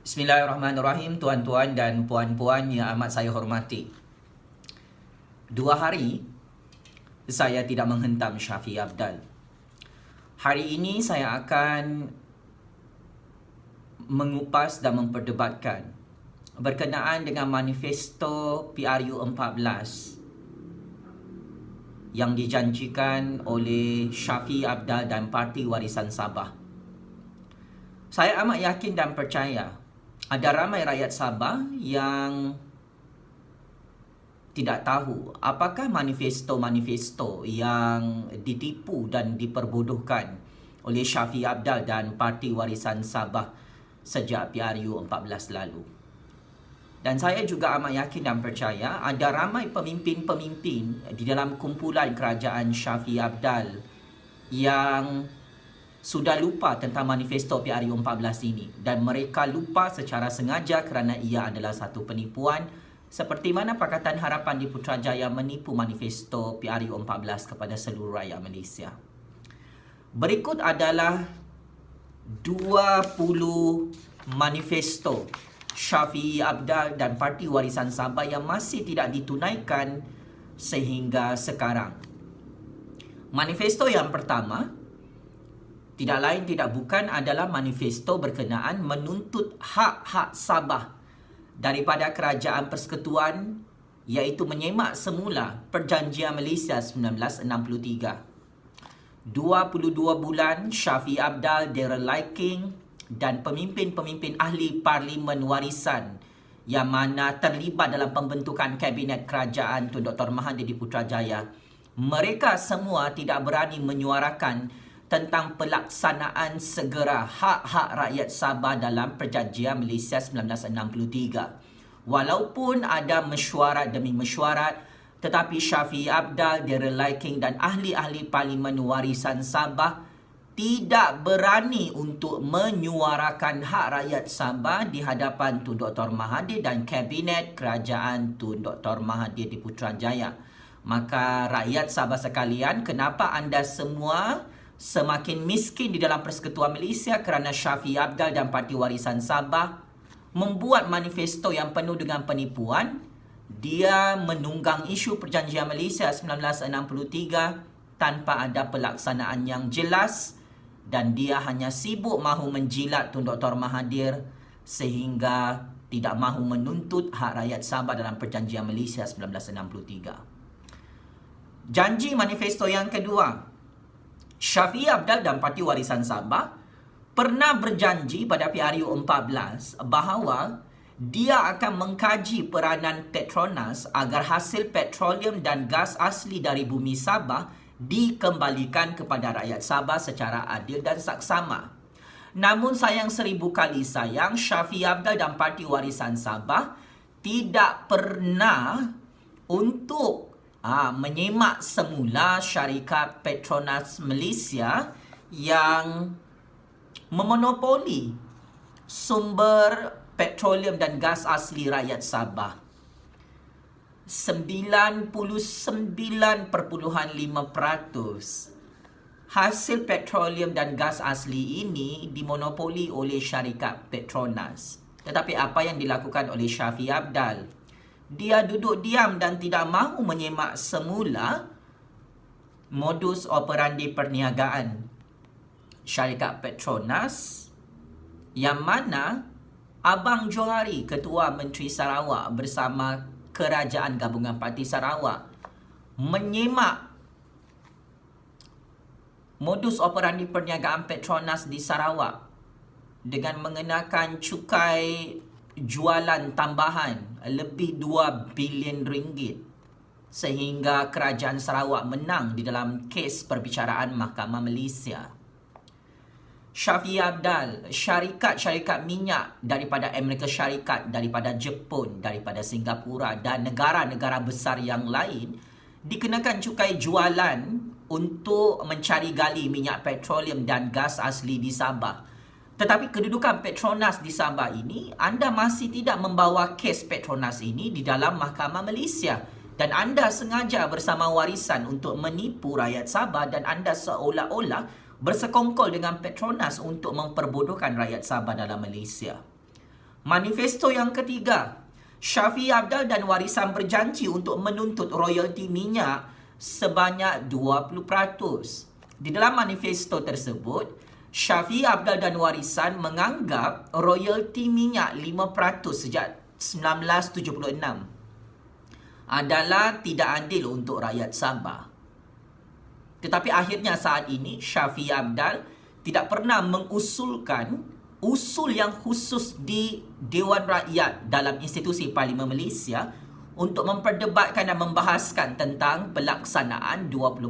Bismillahirrahmanirrahim, tuan-tuan dan puan-puan yang amat saya hormati. 2 hari saya tidak menghentam Shafie Apdal. Hari ini saya akan mengupas dan memperdebatkan berkenaan dengan manifesto PRU14 yang dijanjikan oleh Shafie Apdal dan Parti Warisan Sabah. Saya amat yakin dan percaya ada ramai rakyat Sabah yang tidak tahu apakah manifesto-manifesto yang ditipu dan diperbodohkan oleh Shafie Apdal dan Parti Warisan Sabah sejak PRU14 lalu. Dan saya juga amat yakin dan percaya ada ramai pemimpin-pemimpin di dalam kumpulan kerajaan Shafie Apdal yang sudah lupa tentang manifesto PRU14 ini, dan mereka lupa secara sengaja kerana ia adalah satu penipuan, seperti mana Pakatan Harapan di Putrajaya menipu manifesto PRU14 kepada seluruh rakyat Malaysia. Berikut adalah 20 manifesto Shafie Apdal dan Parti Warisan Sabah yang masih tidak ditunaikan sehingga sekarang. Manifesto yang pertama tidak lain tidak bukan adalah manifesto berkenaan menuntut hak-hak Sabah daripada Kerajaan Persekutuan, iaitu menyemak semula Perjanjian Malaysia 1963. 22 bulan Shafie Apdal, Daryl Liking dan pemimpin-pemimpin ahli Parlimen Warisan yang mana terlibat dalam pembentukan Kabinet Kerajaan Tun Dr. Mahathir di Putrajaya, mereka semua tidak berani menyuarakan tentang pelaksanaan segera hak-hak rakyat Sabah dalam Perjanjian Malaysia 1963. Walaupun ada mesyuarat demi mesyuarat, tetapi Shafie Apdal, Daryl Liking dan ahli-ahli Parlimen Warisan Sabah tidak berani untuk menyuarakan hak rakyat Sabah di hadapan Tun Dr. Mahathir dan Kabinet Kerajaan Tun Dr. Mahathir di Putrajaya. Maka rakyat Sabah sekalian, kenapa anda semua semakin miskin di dalam Persekutuan Malaysia kerana Shafie Apdal dan Parti Warisan Sabah membuat manifesto yang penuh dengan penipuan? Dia menunggang isu Perjanjian Malaysia 1963 tanpa ada pelaksanaan yang jelas, dan dia hanya sibuk mahu menjilat Tun Dr. Mahathir sehingga tidak mahu menuntut hak rakyat Sabah dalam Perjanjian Malaysia 1963. Janji manifesto yang kedua, Shafie Apdal dan Parti Warisan Sabah pernah berjanji pada PRU14 bahawa dia akan mengkaji peranan Petronas agar hasil petroleum dan gas asli dari bumi Sabah dikembalikan kepada rakyat Sabah secara adil dan saksama. Namun sayang seribu kali sayang, Shafie Apdal dan Parti Warisan Sabah tidak pernah untuk menyemak semula syarikat Petronas Malaysia yang memonopoli sumber petroleum dan gas asli rakyat Sabah. 99.5% hasil petroleum dan gas asli ini dimonopoli oleh syarikat Petronas. Tetapi apa yang dilakukan oleh Shafie Apdal? Dia duduk diam dan tidak mahu menyemak semula modus operandi perniagaan syarikat Petronas, yang mana Abang Johari, Ketua Menteri Sarawak bersama Kerajaan Gabungan Parti Sarawak, menyemak modus operandi perniagaan Petronas di Sarawak dengan mengenakan cukai jualan tambahan lebih 2 bilion ringgit, sehingga Kerajaan Sarawak menang di dalam kes perbicaraan Mahkamah Malaysia. Shafie Apdal, syarikat-syarikat minyak daripada Amerika Syarikat, daripada Jepun, daripada Singapura dan negara-negara besar yang lain dikenakan cukai jualan untuk mencari gali minyak petroleum dan gas asli di Sabah. Tetapi kedudukan Petronas di Sabah ini, anda masih tidak membawa kes Petronas ini di dalam Mahkamah Malaysia. Dan anda sengaja bersama warisan untuk menipu rakyat Sabah, dan anda seolah-olah bersekongkol dengan Petronas untuk memperbodohkan rakyat Sabah dalam Malaysia. Manifesto yang ketiga, Shafie Apdal dan warisan berjanji untuk menuntut royalti minyak sebanyak 20%. Di dalam manifesto tersebut, Shafie Apdal dan warisan menganggap royalti minyak 5% sejak 1976 adalah tidak adil untuk rakyat Sabah. Tetapi akhirnya saat ini Shafie Apdal tidak pernah mengusulkan usul yang khusus di Dewan Rakyat dalam institusi Parlimen Malaysia untuk memperdebatkan dan membahaskan tentang pelaksanaan 20%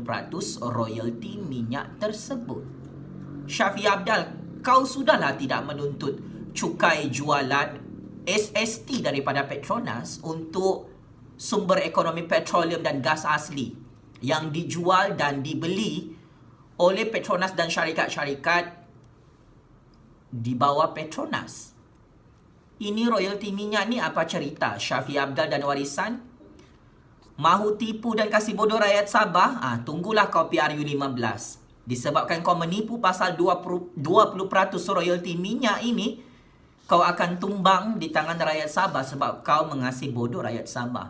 royalti minyak tersebut. Shafie Apdal, kau sudahlah tidak menuntut cukai jualan SST daripada Petronas untuk sumber ekonomi petroleum dan gas asli yang dijual dan dibeli oleh Petronas dan syarikat-syarikat di bawah Petronas. Ini royalti minyak ni apa cerita? Shafie Apdal dan warisan mahu tipu dan kasih bodoh rakyat Sabah? Tunggulah kau PRU 15. Disebabkan kau menipu pasal 20% royalti minyak ini, kau akan tumbang di tangan rakyat Sabah sebab kau mengasih bodoh rakyat Sabah.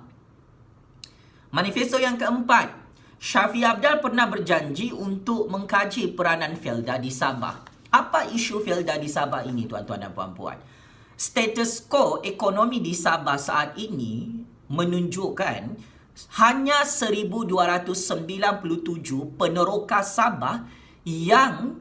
Manifesto yang keempat, Shafie Apdal pernah berjanji untuk mengkaji peranan Felda di Sabah. Apa isu Felda di Sabah ini, tuan-tuan dan puan-puan? Status quo ekonomi di Sabah saat ini menunjukkan hanya 1,297 peneroka Sabah yang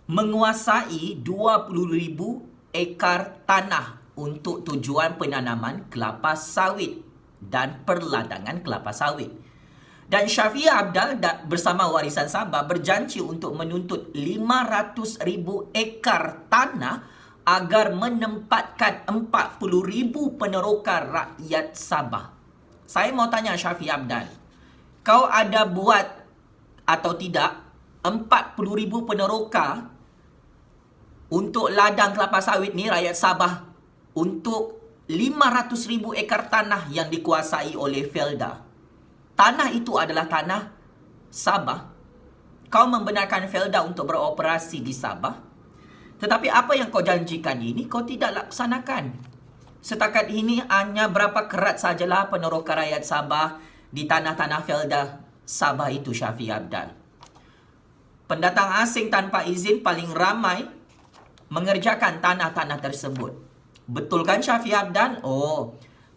menguasai 20,000 ekar tanah untuk tujuan penanaman kelapa sawit dan perladangan kelapa sawit. Dan Shafie Apdal bersama Warisan Sabah berjanji untuk menuntut 500,000 ekar tanah agar menempatkan 40,000 peneroka rakyat Sabah. Saya mau tanya Shafie Apdal, kau ada buat atau tidak 40,000 peneroka untuk ladang kelapa sawit ni rakyat Sabah untuk 500,000 ekar tanah yang dikuasai oleh Felda? Tanah itu adalah tanah Sabah. Kau membenarkan Felda untuk beroperasi di Sabah. Tetapi apa yang kau janjikan ini, kau tidak laksanakan. Setakat ini hanya berapa kerat sajalah peneroka rakyat Sabah di tanah-tanah Felda Sabah itu, Shafie Apdal. Pendatang asing tanpa izin paling ramai mengerjakan tanah-tanah tersebut. Betul kan Shafie Apdal?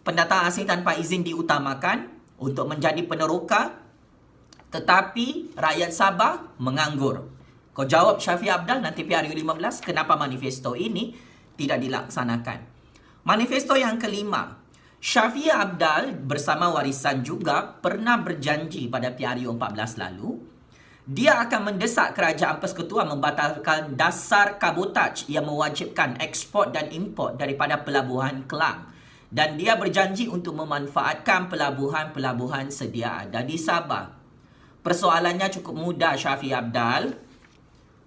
Pendatang asing tanpa izin diutamakan untuk menjadi peneroka, tetapi rakyat Sabah menganggur. Kau jawab Shafie Apdal nanti PRU 15, kenapa manifesto ini tidak dilaksanakan? Manifesto yang kelima, Shafie Apdal bersama Warisan juga pernah berjanji pada PRU 14 lalu, dia akan mendesak Kerajaan Persekutuan membatalkan dasar kabotaj yang mewajibkan ekspor dan import daripada Pelabuhan Kelang. Dan dia berjanji untuk memanfaatkan pelabuhan-pelabuhan sedia ada di Sabah. Persoalannya cukup mudah, Shafie Apdal.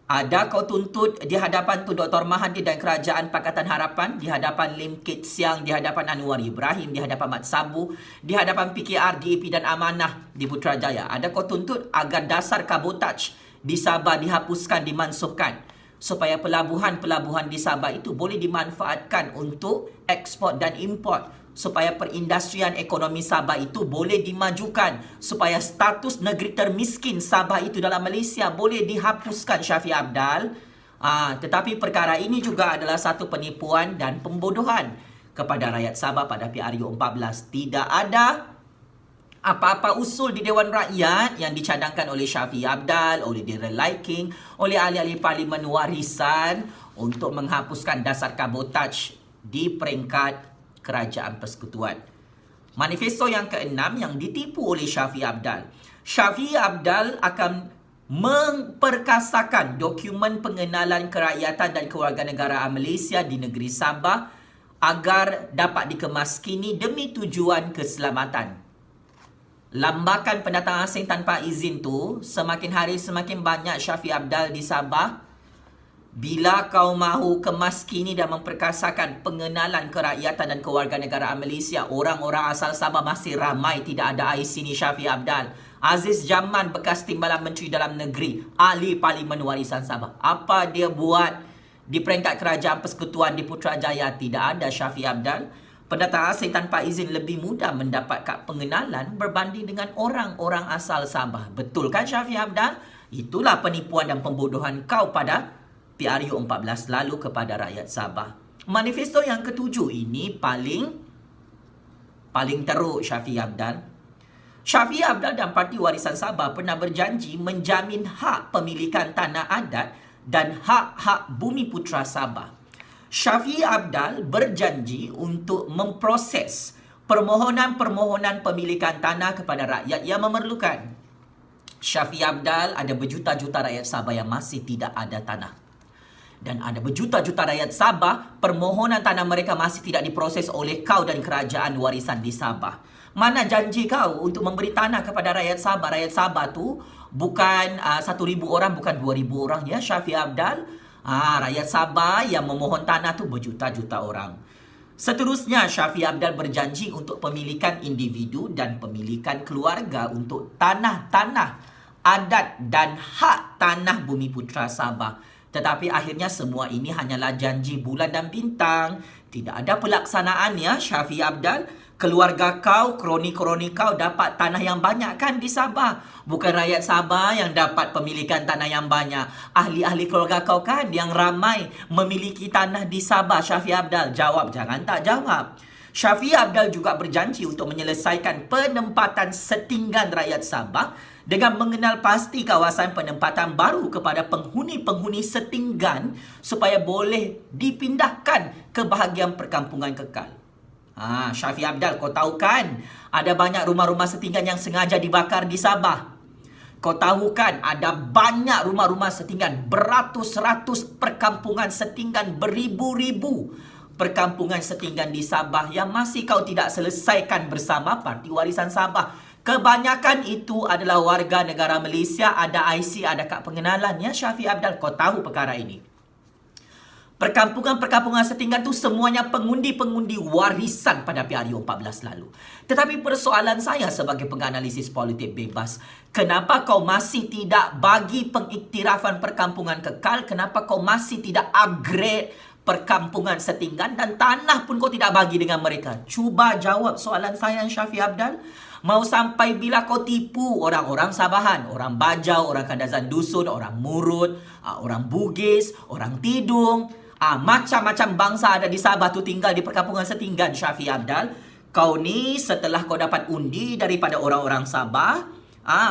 Ada kau tuntut di hadapan Tun Dr. Mahathir dan Kerajaan Pakatan Harapan, di hadapan Lim Kit Siang, di hadapan Anwar Ibrahim, di hadapan Mat Sabu, di hadapan PKR, DAP dan Amanah di Putrajaya. Ada kau tuntut agar dasar kabotaj di Sabah dihapuskan, dimansuhkan, supaya pelabuhan-pelabuhan di Sabah itu boleh dimanfaatkan untuk ekspor dan import, supaya perindustrian ekonomi Sabah itu boleh dimajukan, supaya status negeri termiskin Sabah itu dalam Malaysia boleh dihapuskan, Shafie Apdal. Tetapi perkara ini juga adalah satu penipuan dan pembodohan kepada rakyat Sabah pada PRU 14. Tidak ada apa-apa usul di Dewan Rakyat yang dicadangkan oleh Shafie Apdal, oleh Daryl Liking, oleh ahli-ahli Parlimen Warisan untuk menghapuskan dasar kabotaj di peringkat Kerajaan Persekutuan. Manifesto yang keenam yang ditipu oleh Shafie Apdal. Shafie Apdal akan memperkasakan dokumen pengenalan kerakyatan dan kewarganegaraan Malaysia di negeri Sabah agar dapat dikemaskini demi tujuan keselamatan. Lambakan pendatang asing tanpa izin tu semakin hari semakin banyak, Shafie Apdal, di Sabah. Bila kau mahu kemaskini dan memperkasakan pengenalan kerakyatan dan kewarganegaraan Malaysia, orang-orang asal Sabah masih ramai tidak ada IC ni, Shafie Apdal. Aziz Jaman, bekas Timbalan Menteri Dalam Negeri, ahli Parlimen Warisan Sabah, apa dia buat Di peringkat kerajaan persekutuan di Putrajaya tidak ada Shafie Apdal. Pendatang asing tanpa izin lebih mudah mendapat kad pengenalan berbanding dengan orang-orang asal Sabah. Betul kan Shafie Apdal? Itulah penipuan dan pembodohan kau pada PRU 14 lalu kepada rakyat Sabah. Manifesto yang ketujuh ini paling teruk Shafie Apdal. Shafie Apdal dan Parti Warisan Sabah pernah berjanji menjamin hak pemilikan tanah adat dan hak-hak bumi putera Sabah. Shafie Apdal berjanji untuk memproses permohonan-permohonan pemilikan tanah kepada rakyat yang memerlukan. Shafie Apdal ada berjuta-juta rakyat Sabah yang masih tidak ada tanah. Dan ada berjuta-juta rakyat Sabah, permohonan tanah mereka masih tidak diproses oleh kau dan kerajaan warisan di Sabah. Mana janji kau untuk memberi tanah kepada rakyat Sabah? Rakyat Sabah tu bukan 1,000 orang, bukan 2,000 orang ya Shafie Apdal. Rakyat Sabah yang memohon tanah tu berjuta-juta orang. Seterusnya, Shafie Apdal berjanji untuk pemilikan individu dan pemilikan keluarga untuk tanah-tanah adat dan hak tanah bumi putera Sabah. Tetapi akhirnya semua ini hanyalah janji bulan dan bintang. Tidak ada pelaksanaan ya Shafie Apdal. Keluarga kau, kroni-kroni kau dapat tanah yang banyak kan di Sabah. Bukan rakyat Sabah yang dapat pemilikan tanah yang banyak. Ahli-ahli keluarga kau kan yang ramai memiliki tanah di Sabah. Shafie Apdal, jawab, jangan tak jawab. Shafie Apdal juga berjanji untuk menyelesaikan penempatan setinggan rakyat Sabah dengan mengenal pasti kawasan penempatan baru kepada penghuni-penghuni setinggan supaya boleh dipindahkan ke bahagian perkampungan kekal. Shafie Apdal, kau tahu kan ada banyak rumah-rumah setinggan yang sengaja dibakar di Sabah. Kau tahu kan ada banyak rumah-rumah setinggan, beratus-ratus perkampungan setinggan, beribu-ribu perkampungan setinggan di Sabah yang masih kau tidak selesaikan bersama Parti Warisan Sabah. Kebanyakan itu adalah warga negara Malaysia, ada IC, ada kad pengenalan ya Shafie Apdal, kau tahu perkara ini. Perkampungan-perkampungan setinggan tu semuanya pengundi-pengundi warisan pada PRU 14 lalu. Tetapi persoalan saya sebagai penganalisis politik bebas, kenapa kau masih tidak bagi pengiktirafan perkampungan kekal? Kenapa kau masih tidak upgrade perkampungan setinggan dan tanah pun kau tidak bagi dengan mereka? Cuba jawab soalan saya Shafie Apdal. Mau sampai bila kau tipu orang-orang Sabahan, orang Bajau, orang Kadazan Dusun, orang Murut, orang Bugis, orang Tidung. Macam-macam bangsa ada di Sabah tu tinggal di perkampungan setinggan Shafie Apdal. Kau ni setelah kau dapat undi daripada orang-orang Sabah,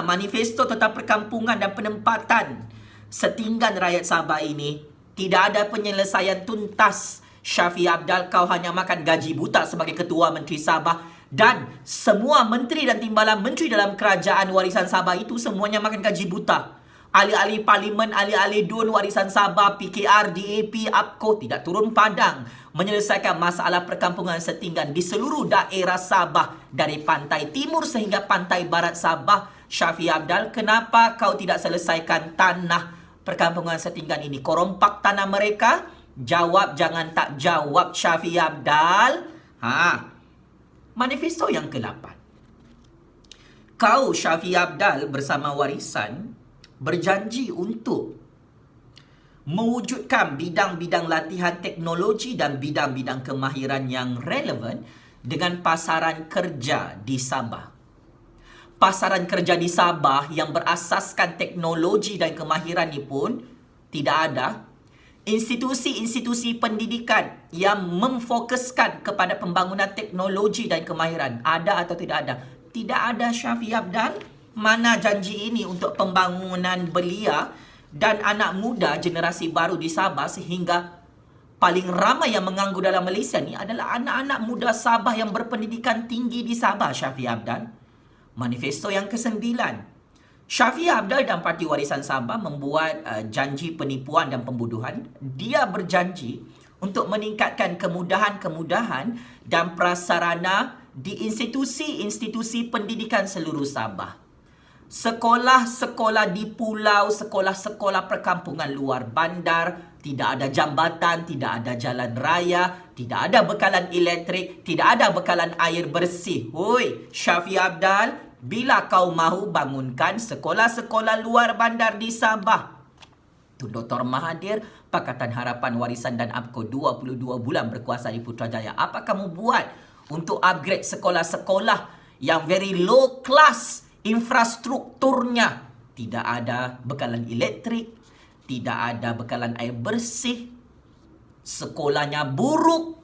manifesto tentang perkampungan dan penempatan setinggan rakyat Sabah ini tidak ada penyelesaian tuntas. Shafie Apdal, kau hanya makan gaji buta sebagai Ketua Menteri Sabah dan semua menteri dan timbalan menteri dalam kerajaan warisan Sabah itu semuanya makan gaji buta. Ahli-ahli parlimen, ahli-ahli DUN warisan Sabah, PKR, DAP, APCO tidak turun padang menyelesaikan masalah perkampungan setinggan di seluruh daerah Sabah dari pantai timur sehingga pantai barat Sabah. Shafie Apdal, kenapa kau tidak selesaikan tanah perkampungan setinggan ini? Kau rompak tanah mereka? Jawab, jangan tak jawab Shafie Apdal. Manifesto yang ke-8. Kau Shafie Apdal bersama warisan berjanji untuk mewujudkan bidang-bidang latihan teknologi dan bidang-bidang kemahiran yang relevan dengan pasaran kerja di Sabah. Pasaran kerja di Sabah yang berasaskan teknologi dan kemahiran ini pun tidak ada. Institusi-institusi pendidikan yang memfokuskan kepada pembangunan teknologi dan kemahiran ada atau tidak ada? Tidak ada Shafie Apdal. Mana janji ini untuk pembangunan belia dan anak muda generasi baru di Sabah sehingga paling ramai yang menganggur dalam Malaysia ni adalah anak-anak muda Sabah yang berpendidikan tinggi di Sabah, Shafie Apdal. Manifesto yang ke-9. Shafie Apdal dan Parti Warisan Sabah membuat janji penipuan dan pembunuhan. Dia berjanji untuk meningkatkan kemudahan-kemudahan dan prasarana di institusi-institusi pendidikan seluruh Sabah. Sekolah-sekolah di pulau, sekolah-sekolah perkampungan luar bandar, tidak ada jambatan, tidak ada jalan raya, tidak ada bekalan elektrik, tidak ada bekalan air bersih. Hoi, Shafie Apdal, bila kau mahu bangunkan sekolah-sekolah luar bandar di Sabah, Tun Dr. Mahathir Pakatan Harapan Warisan dan APCO 22 bulan berkuasa di Putrajaya. Apa kamu buat untuk upgrade sekolah-sekolah yang very low class infrastrukturnya? Tidak ada bekalan elektrik, tidak ada bekalan air bersih, sekolahnya buruk,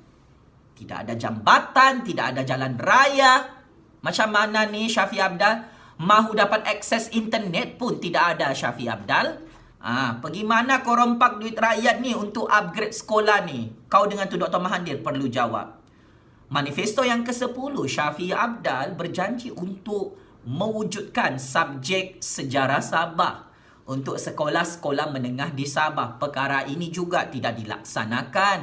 tidak ada jambatan, tidak ada jalan raya. Macam mana ni Syafiee Apdal? Mahu dapat akses internet pun tidak ada Syafiee Apdal. Pergi mana kau rompak duit rakyat ni untuk upgrade sekolah ni? Kau dengan tu Dr. Mahathir perlu jawab. Manifesto yang ke-10, Syafiee Apdal berjanji untuk mewujudkan subjek sejarah Sabah untuk sekolah-sekolah menengah di Sabah. Perkara ini juga tidak dilaksanakan.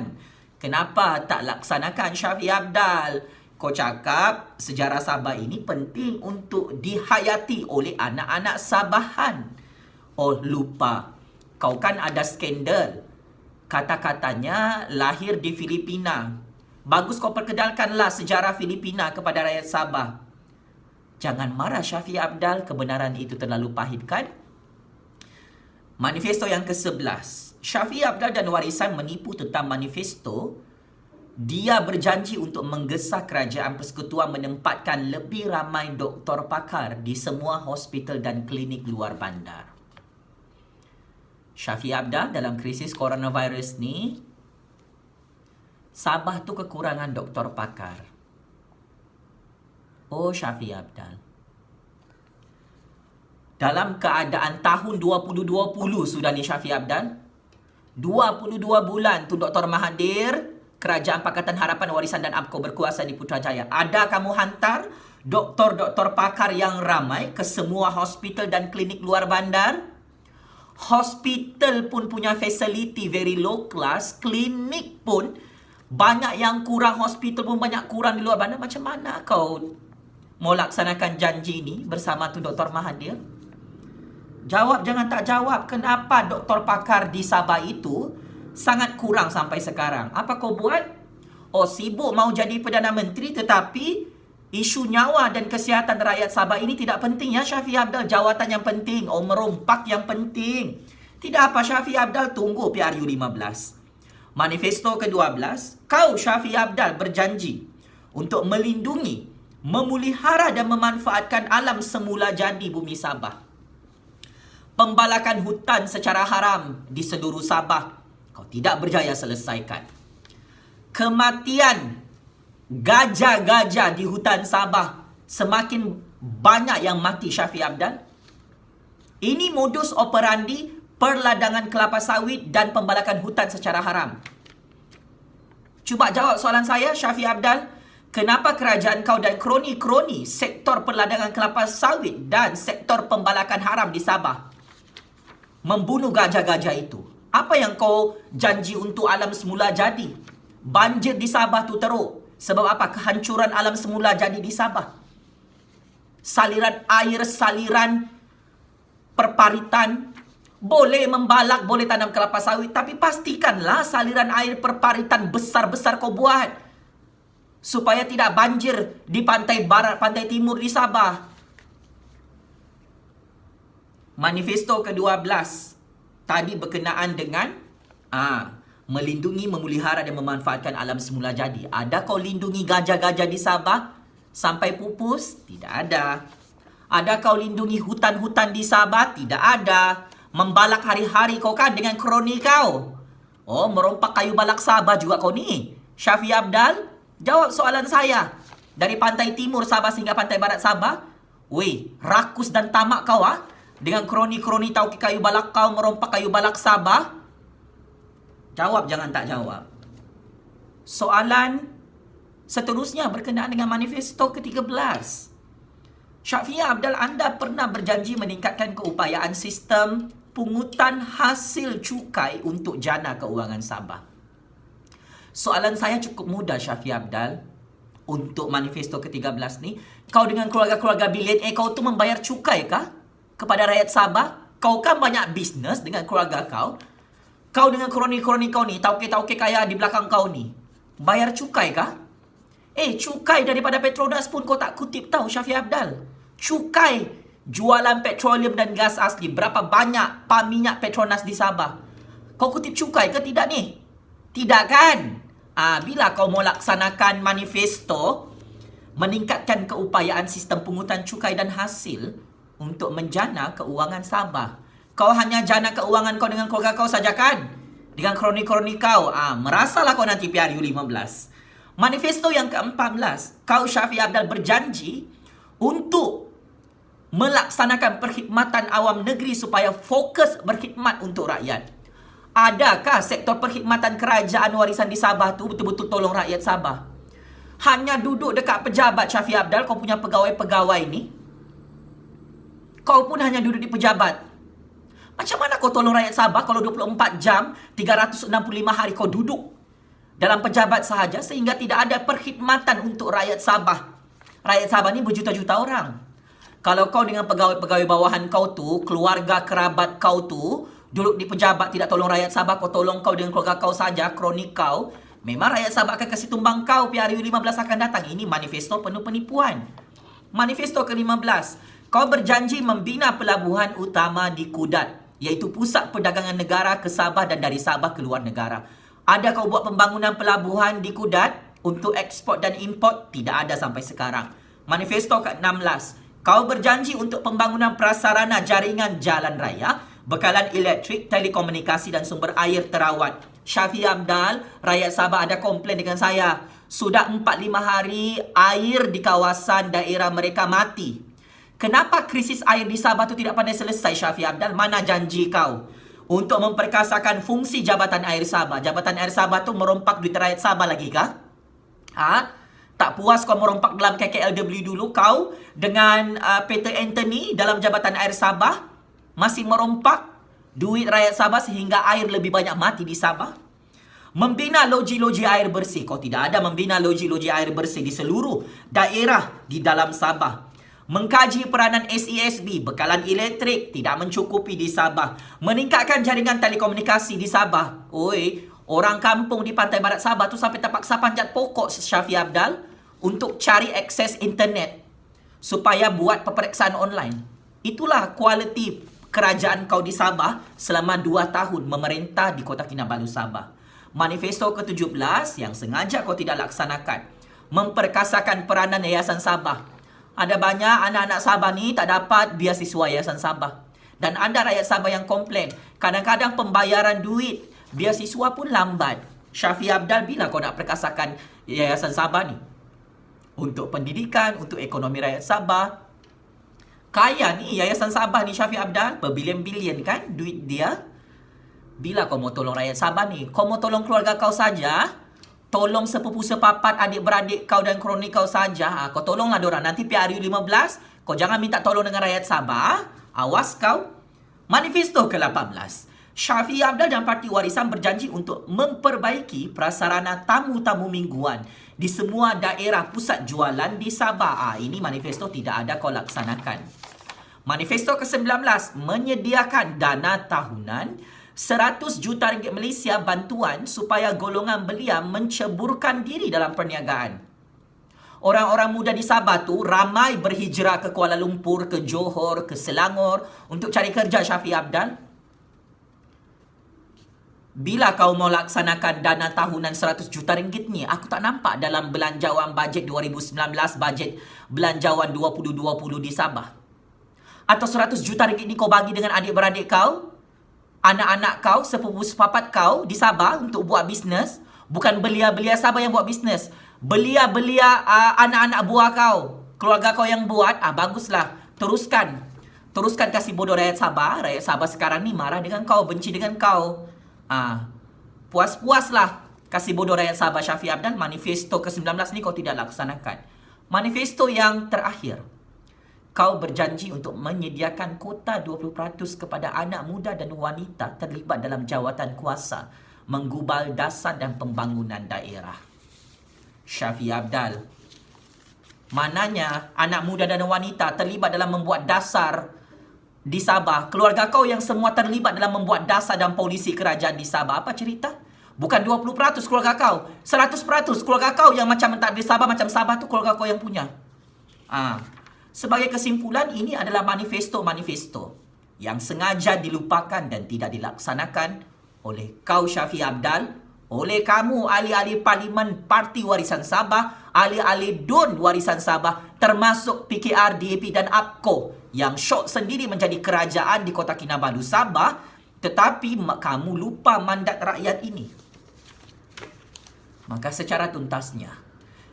Kenapa tak laksanakan Syafiee Apdal? Kau cakap sejarah Sabah ini penting untuk dihayati oleh anak-anak Sabahan. Oh, lupa. Kau kan ada skandal. Kata-katanya lahir di Filipina. Bagus kau perkenalkanlah sejarah Filipina kepada rakyat Sabah. Jangan marah Syafiee Apdal, kebenaran itu terlalu pahit kan? Manifesto yang ke-11. Syafiee Apdal dan Warisan menipu tentang manifesto. Dia berjanji untuk menggesa Kerajaan Persekutuan menempatkan lebih ramai doktor pakar di semua hospital dan klinik luar bandar. Syafiee Apdal, dalam krisis coronavirus ni, Sabah tu kekurangan doktor pakar. Oh Syafiee Apdal, dalam keadaan tahun 2020 sudah ni Syafiee Apdal, 22 bulan tu Dr. Mahathir, Kerajaan Pakatan Harapan Warisan dan APCO berkuasa di Putrajaya. Ada kamu hantar doktor-doktor pakar yang ramai ke semua hospital dan klinik luar bandar? Hospital pun punya facility very low class, klinik pun banyak yang kurang, hospital pun banyak kurang di luar bandar. Macam mana kau mau laksanakan janji ni bersama tu Dr. Mahathir? Jawab, jangan tak jawab. Kenapa doktor pakar di Sabah itu sangat kurang sampai sekarang? Apa kau buat? Oh, sibuk mau jadi Perdana Menteri tetapi isu nyawa dan kesihatan rakyat Sabah ini tidak penting ya Syafiee Apdal. Jawatan yang penting, merompak yang penting. Tidak apa Syafiee Apdal, tunggu PRU 15. Manifesto ke-12, kau Syafiee Apdal berjanji untuk melindungi, memelihara dan memanfaatkan alam semula jadi bumi Sabah. Pembalakan hutan secara haram di seluruh Sabah kau tidak berjaya selesaikan. Kematian gajah-gajah di hutan Sabah, semakin banyak yang mati Syafiee Apdal. Ini modus operandi perladangan kelapa sawit dan pembalakan hutan secara haram. Cuba jawab soalan saya Syafiee Apdal. Kenapa kerajaan kau dan kroni-kroni sektor perladangan kelapa sawit dan sektor pembalakan haram di Sabah membunuh gajah-gajah itu? Apa yang kau janji untuk alam semula jadi? Banjir di Sabah tu teruk. Sebab apa? Kehancuran alam semula jadi di Sabah. Saliran air, saliran perparitan. Boleh membalak, boleh tanam kelapa sawit, tapi pastikanlah saliran air perparitan besar-besar kau buat, supaya tidak banjir di pantai barat, pantai timur di Sabah. Manifesto ke-12 tadi berkenaan dengan melindungi, memelihara dan memanfaatkan alam semula jadi. Ada kau lindungi gajah-gajah di Sabah sampai pupus? Tidak ada. Ada kau lindungi hutan-hutan di Sabah? Tidak ada. Membalak hari-hari kau kan dengan kroni kau. Oh, merompak kayu balak Sabah juga kau ni. Syafiee Apdal, jawab soalan saya. Dari pantai timur Sabah sehingga pantai barat Sabah, weh, rakus dan tamak kau dengan kroni-kroni tauke kayu balak kau, merompak kayu balak Sabah. Jawab, jangan tak jawab. Soalan seterusnya berkenaan dengan manifesto ke-13. Syafiee Apdal, anda pernah berjanji meningkatkan keupayaan sistem pungutan hasil cukai untuk jana keuangan Sabah. Soalan saya cukup mudah Syafiee Apdal. Untuk manifesto ke-13 ni, kau dengan keluarga-keluarga billionaire kau tu membayar cukai kah kepada rakyat Sabah? Kau kan banyak bisnes dengan keluarga kau. Kau dengan kroni-kroni kau ni, tauke-tauke kaya di belakang kau ni, bayar cukai kah? Cukai daripada Petronas pun kau tak kutip tahu Syafiee Apdal. Cukai jualan petroleum dan gas asli. Berapa banyak pam minyak Petronas di Sabah? Kau kutip cukai ke tidak ni? Tidak kan? Bila kau mau laksanakan manifesto meningkatkan keupayaan sistem pungutan cukai dan hasil untuk menjana keuangan Sabah. Kau hanya jana keuangan kau dengan keluarga kau saja kan? Dengan kroni-kroni kau. Merasalah kau nanti PRU 15. Manifesto yang ke-14, kau Shafie Apdal berjanji untuk melaksanakan perkhidmatan awam negeri supaya fokus berkhidmat untuk rakyat. Adakah sektor perkhidmatan kerajaan warisan di Sabah tu betul-betul tolong rakyat Sabah? Hanya duduk dekat pejabat Shafie Apdal, kau punya pegawai-pegawai ni. Kau pun hanya duduk di pejabat. Macam mana kau tolong rakyat Sabah kalau 24 jam, 365 hari kau duduk dalam pejabat sahaja sehingga tidak ada perkhidmatan untuk rakyat Sabah. Rakyat Sabah ni berjuta-juta orang. Kalau kau dengan pegawai-pegawai bawahan kau tu, keluarga kerabat kau tu, duduk di pejabat tidak tolong rakyat Sabah, kau tolong kau dengan keluarga kau saja, kroni kau, memang rakyat Sabah akan kasih tumbang kau PRU 15 akan datang. Ini manifesto penuh penipuan. Manifesto ke-15, kau berjanji membina pelabuhan utama di Kudat, iaitu pusat perdagangan negara ke Sabah dan dari Sabah ke luar negara. Ada kau buat pembangunan pelabuhan di Kudat untuk ekspor dan import? Tidak ada sampai sekarang. Manifesto ke-16, kau berjanji untuk pembangunan prasarana jaringan jalan raya, bekalan elektrik, telekomunikasi dan sumber air terawat. Shafie Apdal, rakyat Sabah ada komplain dengan saya. Sudah 4-5 hari air di kawasan daerah mereka mati. Kenapa krisis air di Sabah tu tidak pandai selesai, Shafie Apdal? Mana janji kau untuk memperkasakan fungsi Jabatan Air Sabah? Jabatan Air Sabah tu merompak duit rakyat Sabah lagi kah? Tak puas kau merompak dalam KKLW dulu, kau dengan Peter Anthony dalam Jabatan Air Sabah masih merompak duit rakyat Sabah sehingga air lebih banyak mati di Sabah. Membina loji-loji air bersih. Kau tidak ada membina loji-loji air bersih di seluruh daerah di dalam Sabah. Mengkaji peranan SESB, bekalan elektrik tidak mencukupi di Sabah. Meningkatkan jaringan telekomunikasi di Sabah. Orang kampung di pantai barat Sabah tu sampai terpaksa panjat pokok, Shafie Apdal, untuk cari akses internet supaya buat peperiksaan online. Itulah kualiti kerajaan kau di Sabah selama 2 tahun memerintah di Kota Kinabalu, Sabah. Manifesto ke-17 yang sengaja kau tidak laksanakan, memperkasakan peranan Yayasan Sabah. Ada banyak anak-anak Sabah ni tak dapat beasiswa Yayasan Sabah. Dan ada rakyat Sabah yang komplain, kadang-kadang pembayaran duit beasiswa pun lambat. Shafie Apdal, bila kau nak perkasakan Yayasan Sabah ni? Untuk pendidikan, untuk ekonomi rakyat Sabah. Kaya ni Yayasan Sabah ni, Shafie Apdal, berbilion-bilion kan duit dia. Bila kau mau tolong rakyat Sabah ni? Kau mau tolong keluarga kau saja, tolong sepupu sepapat adik-beradik kau dan kroni kau saja. Kau tolonglah diorang. Nanti PRU 15, kau jangan minta tolong dengan rakyat Sabah. Awas kau. Manifesto ke-18, Shafie Apdal dan Parti Warisan berjanji untuk memperbaiki prasarana tamu-tamu mingguan di semua daerah pusat jualan di Sabah. Ini manifesto tidak ada kau laksanakan. Manifesto ke-19, menyediakan dana tahunan 100 juta ringgit Malaysia bantuan supaya golongan belia menceburkan diri dalam perniagaan. Orang-orang muda di Sabah tu ramai berhijrah ke Kuala Lumpur, ke Johor, ke Selangor untuk cari kerja, Shafie Apdal. Bila kau mau laksanakan dana tahunan 100 juta ringgit ni, aku tak nampak dalam belanjawan bajet 2019, bajet belanjawan 2020 di Sabah. Atau 100 juta ringgit ni kau bagi dengan adik-beradik kau, anak-anak kau, sepupu sepapat kau di Sabah untuk buat bisnes. Bukan belia-belia Sabah yang buat bisnes, belia-belia anak-anak buah kau, keluarga kau yang buat. Baguslah, teruskan kasih bodoh rakyat Sabah. Rakyat Sabah sekarang ni marah dengan kau, benci dengan kau. Puas-puaslah kasih bodoh rakyat Sabah, Shafie Apdal. Manifesto ke-19 ni kau tidak laksanakan. Manifesto yang terakhir, kau berjanji untuk menyediakan kota 20% kepada anak muda dan wanita terlibat dalam jawatan kuasa, menggubal dasar dan pembangunan daerah. Shafie Apdal, mananya anak muda dan wanita terlibat dalam membuat dasar di Sabah? Keluarga kau yang semua terlibat dalam membuat dasar dan polisi kerajaan di Sabah. Apa cerita? Bukan 20% keluarga kau, 100% keluarga kau yang macam tak di Sabah, macam Sabah tu keluarga kau yang punya. Sebagai kesimpulan, ini adalah manifesto-manifesto yang sengaja dilupakan dan tidak dilaksanakan oleh kau Syafiee Apdal, oleh kamu ahli-ahli Parlimen Parti Warisan Sabah, ahli-ahli DUN Warisan Sabah, termasuk PKR, DAP dan APKO yang syok sendiri menjadi kerajaan di Kota Kinabalu Sabah, tetapi kamu lupa mandat rakyat ini. Maka secara tuntasnya,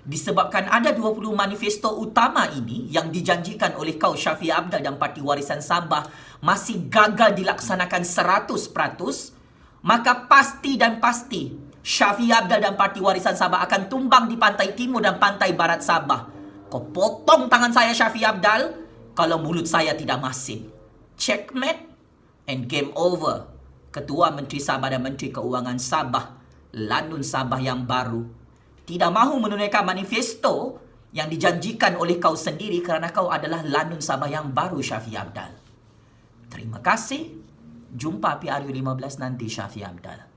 disebabkan ada 20 manifesto utama ini yang dijanjikan oleh kau Syafiee Apdal dan Parti Warisan Sabah masih gagal dilaksanakan 100%, maka pasti dan pasti Syafiee Apdal dan Parti Warisan Sabah akan tumbang di pantai timur dan pantai barat Sabah. Kau potong tangan saya Syafiee Apdal kalau mulut saya tidak masin. Checkmate and game over. Ketua Menteri Sabah dan Menteri Keuangan Sabah, Lanun Sabah yang baru, tidak mahu menunaikan manifesto yang dijanjikan oleh kau sendiri kerana kau adalah Lanun Sabah yang baru Syafiee Apdal. Terima kasih. Jumpa PRU 15 nanti Syafiee Apdal.